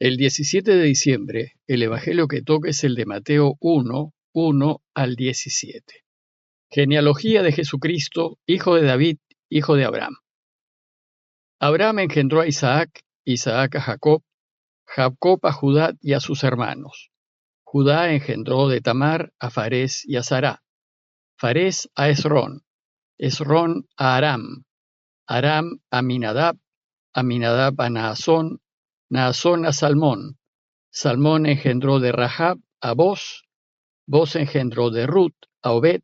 El 17 de diciembre, el evangelio que toca es el de Mateo 1, 1 al 17. Genealogía de Jesucristo, hijo de David, hijo de Abraham. Abraham engendró a Isaac, Isaac a Jacob, Jacob a Judá y a sus hermanos. Judá engendró de Tamar a Farés y a Sará, Farés a Esrón, Esrón a Aram, Aram a Aminadab, Aminadab a Naasón, Naasón a Salmón, Salmón engendró de Rahab a Boz, Boz engendró de Ruth a Obed,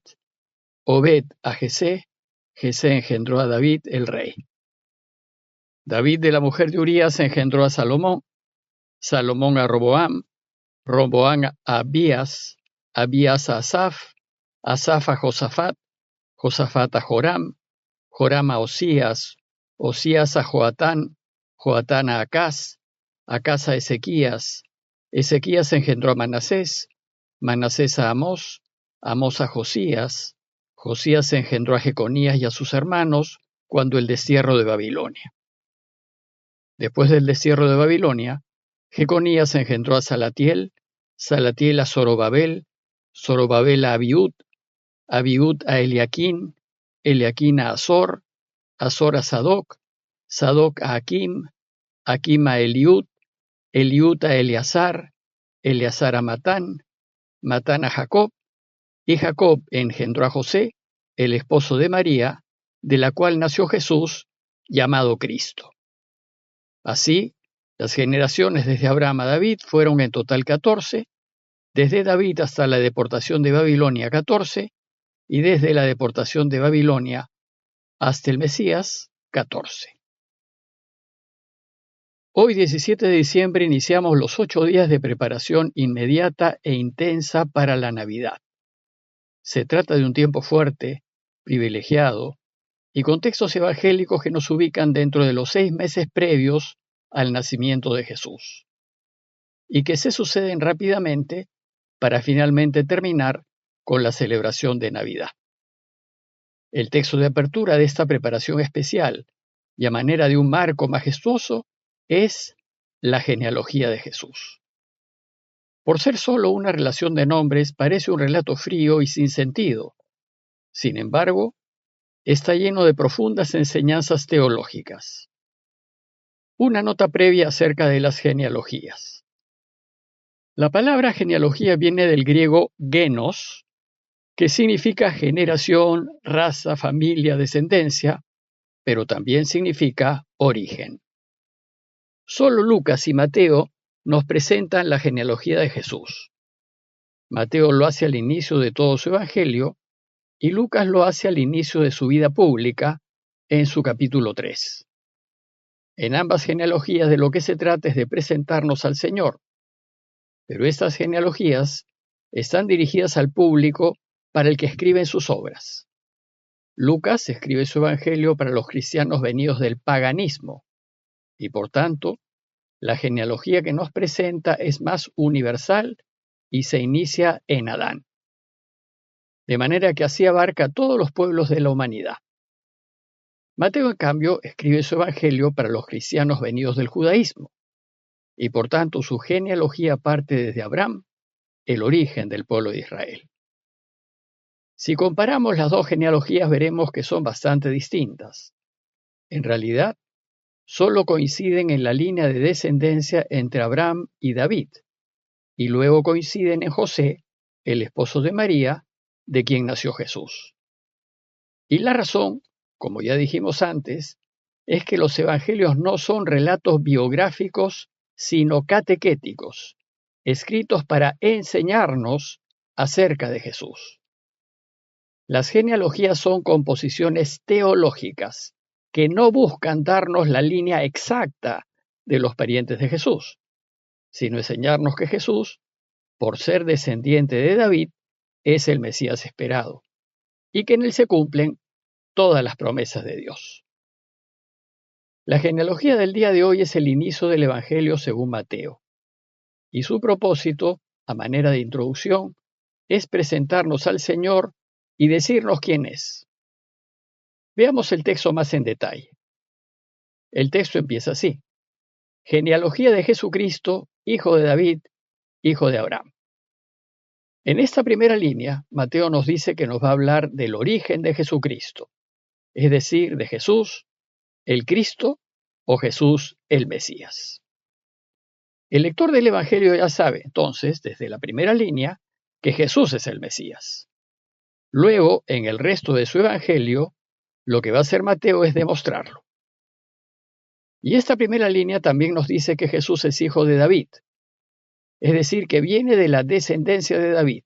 Obed a Jesé, Jesé engendró a David el rey. David de la mujer de Urías engendró a Salomón, Salomón a Roboam, Roboam a Abías, Abías a Asaf, Asaf a Josafat, Josafat a Joram, Joram a Osías, Osías a Joatán, Joatán a Acaz, Acaz a Ezequías, Ezequías engendró a Manasés, Manasés a Amós, Amós a Josías, Josías engendró a Jeconías y a sus hermanos cuando el destierro de Babilonia. Después del destierro de Babilonia, Jeconías engendró a Salatiel, Salatiel a Zorobabel, Zorobabel a Abiud, Abiud a Eliaquín, Eliaquín a Azor, Azor a Sadoc, Sadoc a Aquim, Aquim a Eliud, Eliud a Eleazar, Eleazar a Matán, Matán a Jacob, y Jacob engendró a José, el esposo de María, de la cual nació Jesús, llamado Cristo. Así, las generaciones desde Abraham a David fueron en total 14, desde David hasta la deportación de Babilonia 14, y desde la deportación de Babilonia hasta el Mesías 14. Hoy, 17 de diciembre, iniciamos los 8 días de preparación inmediata e intensa para la Navidad. Se trata de un tiempo fuerte, privilegiado, y con textos evangélicos que nos ubican dentro de los 6 meses previos al nacimiento de Jesús, y que se suceden rápidamente para finalmente terminar con la celebración de Navidad. El texto de apertura de esta preparación especial, y a manera de un marco majestuoso, es la genealogía de Jesús. Por ser solo una relación de nombres, parece un relato frío y sin sentido. Sin embargo, está lleno de profundas enseñanzas teológicas. Una nota previa acerca de las genealogías. La palabra genealogía viene del griego genos, que significa generación, raza, familia, descendencia, pero también significa origen. Solo Lucas y Mateo nos presentan la genealogía de Jesús. Mateo lo hace al inicio de todo su evangelio y Lucas lo hace al inicio de su vida pública en su capítulo 3. En ambas genealogías de lo que se trata es de presentarnos al Señor, pero estas genealogías están dirigidas al público para el que escriben sus obras. Lucas escribe su evangelio para los cristianos venidos del paganismo, y por tanto, la genealogía que nos presenta es más universal y se inicia en Adán. De manera que así abarca a todos los pueblos de la humanidad. Mateo, en cambio, escribe su evangelio para los cristianos venidos del judaísmo, y por tanto su genealogía parte desde Abraham, el origen del pueblo de Israel. Si comparamos las dos genealogías veremos que son bastante distintas. En realidad, solo coinciden en la línea de descendencia entre Abraham y David, y luego coinciden en José, el esposo de María, de quien nació Jesús. Y la razón, como ya dijimos antes, es que los evangelios no son relatos biográficos, sino catequéticos, escritos para enseñarnos acerca de Jesús. Las genealogías son composiciones teológicas que no buscan darnos la línea exacta de los parientes de Jesús, sino enseñarnos que Jesús, por ser descendiente de David, es el Mesías esperado, y que en él se cumplen todas las promesas de Dios. La genealogía del día de hoy es el inicio del Evangelio según Mateo, y su propósito, a manera de introducción, es presentarnos al Señor y decirnos quién es. Veamos el texto más en detalle. El texto empieza así. Genealogía de Jesucristo, hijo de David, hijo de Abraham. En esta primera línea, Mateo nos dice que nos va a hablar del origen de Jesucristo, es decir, de Jesús, el Cristo o Jesús el Mesías. El lector del Evangelio ya sabe, entonces, desde la primera línea, que Jesús es el Mesías. Luego, en el resto de su Evangelio, lo que va a hacer Mateo es demostrarlo. Y esta primera línea también nos dice que Jesús es hijo de David, es decir, que viene de la descendencia de David,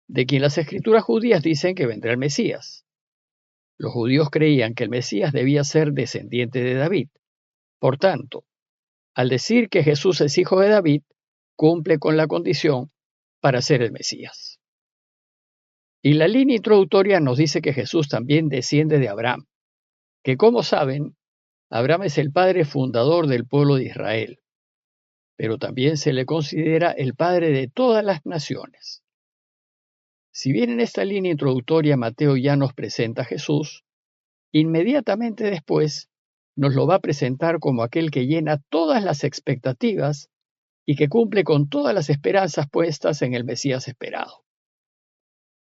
de quien las escrituras judías dicen que vendrá el Mesías. Los judíos creían que el Mesías debía ser descendiente de David. Por tanto, al decir que Jesús es hijo de David, cumple con la condición para ser el Mesías. Y la línea introductoria nos dice que Jesús también desciende de Abraham, que como saben, Abraham es el padre fundador del pueblo de Israel, pero también se le considera el padre de todas las naciones. Si bien en esta línea introductoria Mateo ya nos presenta a Jesús, inmediatamente después nos lo va a presentar como aquel que llena todas las expectativas y que cumple con todas las esperanzas puestas en el Mesías esperado.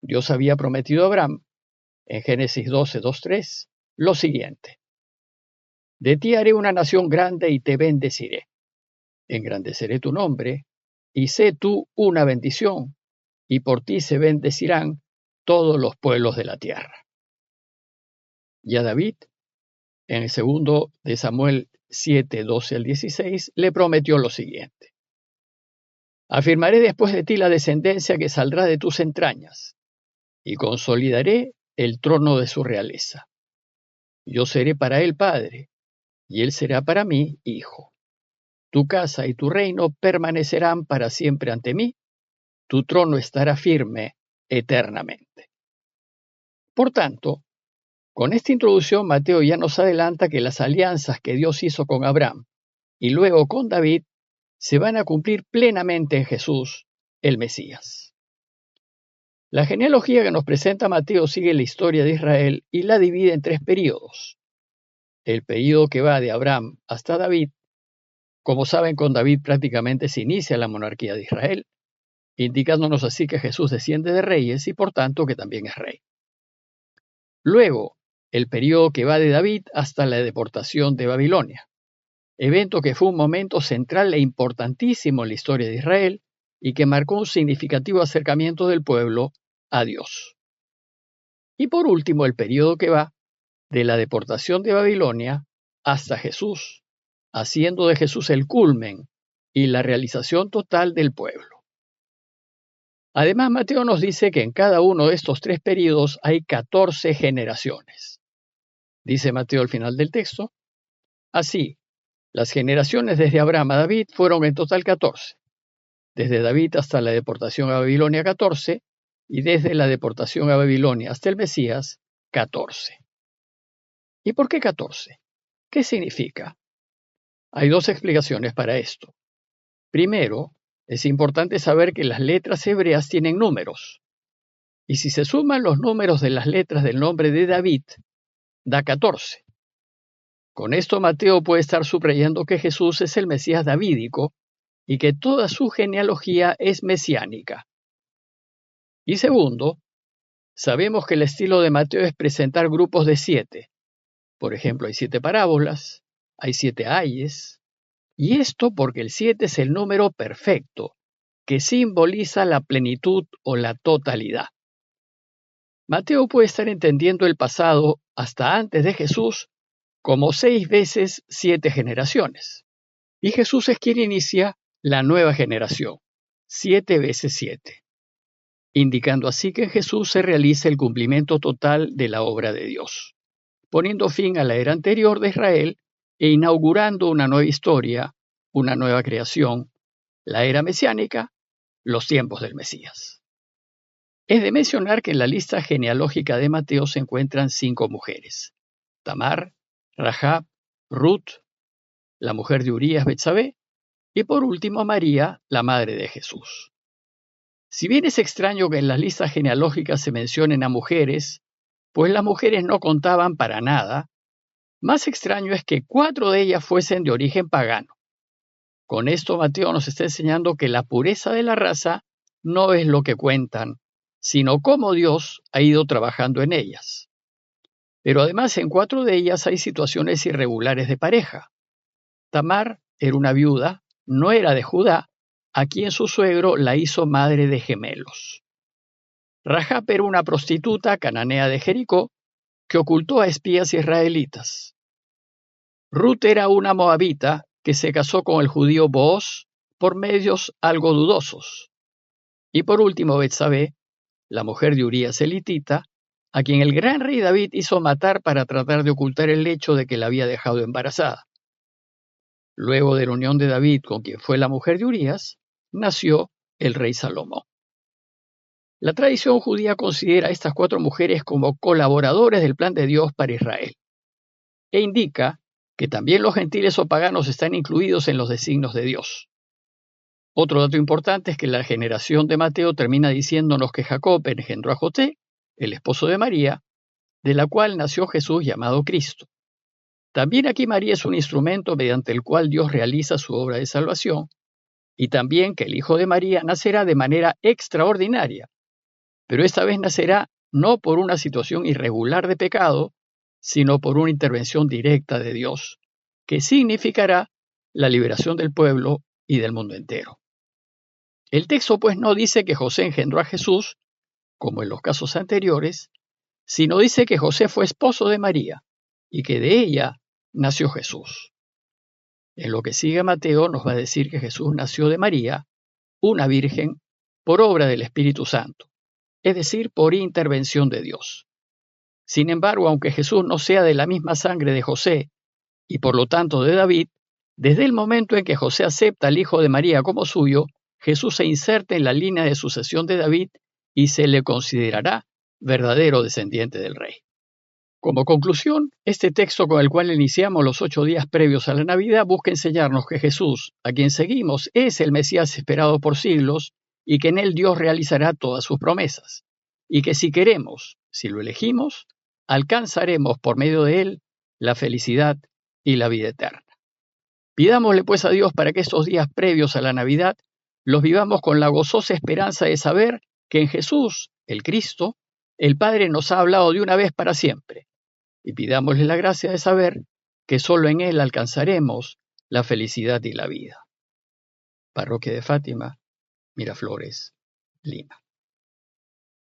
Dios había prometido a Abraham, en Génesis 12, 2-3, lo siguiente: de ti haré una nación grande y te bendeciré. Engrandeceré tu nombre, y sé tú una bendición, y por ti se bendecirán todos los pueblos de la tierra. Y a David, en el segundo de Samuel 7, 12-16, le prometió lo siguiente: afirmaré después de ti la descendencia que saldrá de tus entrañas, y consolidaré el trono de su realeza. Yo seré para él padre, y él será para mí hijo. Tu casa y tu reino permanecerán para siempre ante mí, tu trono estará firme eternamente. Por tanto, con esta introducción Mateo ya nos adelanta que las alianzas que Dios hizo con Abraham y luego con David se van a cumplir plenamente en Jesús, el Mesías. La genealogía que nos presenta Mateo sigue la historia de Israel y la divide en tres períodos. El período que va de Abraham hasta David. Como saben, con David prácticamente se inicia la monarquía de Israel, indicándonos así que Jesús desciende de reyes y por tanto que también es rey. Luego, el período que va de David hasta la deportación de Babilonia, evento que fue un momento central e importantísimo en la historia de Israel y que marcó un significativo acercamiento del pueblo a Dios. Y por último, el período que va de la deportación de Babilonia hasta Jesús, haciendo de Jesús el culmen y la realización total del pueblo. Además, Mateo nos dice que en cada uno de estos tres períodos hay 14 generaciones. Dice Mateo al final del texto: así, las generaciones desde Abraham a David fueron en total 14. Desde David hasta la deportación a Babilonia 14 y desde la deportación a Babilonia hasta el Mesías 14. ¿Y por qué 14? ¿Qué significa? Hay dos explicaciones para esto. Primero, es importante saber que las letras hebreas tienen números. Y si se suman los números de las letras del nombre de David, da 14. Con esto Mateo puede estar subrayando que Jesús es el Mesías davídico y que toda su genealogía es mesiánica. Y segundo, sabemos que el estilo de Mateo es presentar grupos de 7. Por ejemplo, hay 7 parábolas, hay 7 ayes, y esto porque el 7 es el número perfecto, que simboliza la plenitud o la totalidad. Mateo puede estar entendiendo el pasado hasta antes de Jesús como 6 veces 7 generaciones. Y Jesús es quien inicia la nueva generación, 7 veces 7, indicando así que en Jesús se realiza el cumplimiento total de la obra de Dios, poniendo fin a la era anterior de Israel e inaugurando una nueva historia, una nueva creación, la era mesiánica, los tiempos del Mesías. Es de mencionar que en la lista genealógica de Mateo se encuentran 5 mujeres: Tamar, Rahab, Ruth, la mujer de Urías Betsabé, y por último María, la madre de Jesús. Si bien es extraño que en las listas genealógicas se mencionen a mujeres, pues las mujeres no contaban para nada, más extraño es que 4 de ellas fuesen de origen pagano, Con esto Mateo nos está enseñando que la pureza de la raza no es lo que cuentan, sino cómo Dios ha ido trabajando en ellas. Pero además en 4 de ellas hay situaciones irregulares de pareja. Tamar era una viuda, no era de Judá, a quien su suegro la hizo madre de gemelos. Rahab era una prostituta cananea de Jericó que ocultó a espías israelitas. Ruth era una moabita que se casó con el judío Booz por medios algo dudosos. Y por último, Betsabé, la mujer de Urías elitita, a quien el gran rey David hizo matar para tratar de ocultar el hecho de que la había dejado embarazada. Luego de la unión de David con quien fue la mujer de Urías, nació el rey Salomón. La tradición judía considera a estas 4 mujeres como colaboradores del plan de Dios para Israel, e indica que también los gentiles o paganos están incluidos en los designios de Dios. Otro dato importante es que la generación de Mateo termina diciéndonos que Jacob engendró a José, el esposo de María, de la cual nació Jesús llamado Cristo. También aquí María es un instrumento mediante el cual Dios realiza su obra de salvación, y también que el Hijo de María nacerá de manera extraordinaria, pero esta vez nacerá no por una situación irregular de pecado, sino por una intervención directa de Dios, que significará la liberación del pueblo y del mundo entero. El texto pues no dice que José engendró a Jesús, como en los casos anteriores, sino dice que José fue esposo de María y que de ella nació Jesús. En lo que sigue Mateo nos va a decir que Jesús nació de María, una virgen, por obra del Espíritu Santo, es decir, por intervención de Dios. Sin embargo, aunque Jesús no sea de la misma sangre de José y por lo tanto de David, desde el momento en que José acepta al Hijo de María como suyo, Jesús se inserta en la línea de sucesión de David y se le considerará verdadero descendiente del rey. Como conclusión, este texto con el cual iniciamos los 8 días previos a la Navidad busca enseñarnos que Jesús, a quien seguimos, es el Mesías esperado por siglos y que en él Dios realizará todas sus promesas. Y que si queremos, si lo elegimos, alcanzaremos por medio de él la felicidad y la vida eterna. Pidámosle pues a Dios para que estos días previos a la Navidad los vivamos con la gozosa esperanza de saber que en Jesús, el Cristo, el Padre nos ha hablado de una vez para siempre. Y pidámosle la gracia de saber que solo en Él alcanzaremos la felicidad y la vida. Parroquia de Fátima, Miraflores, Lima.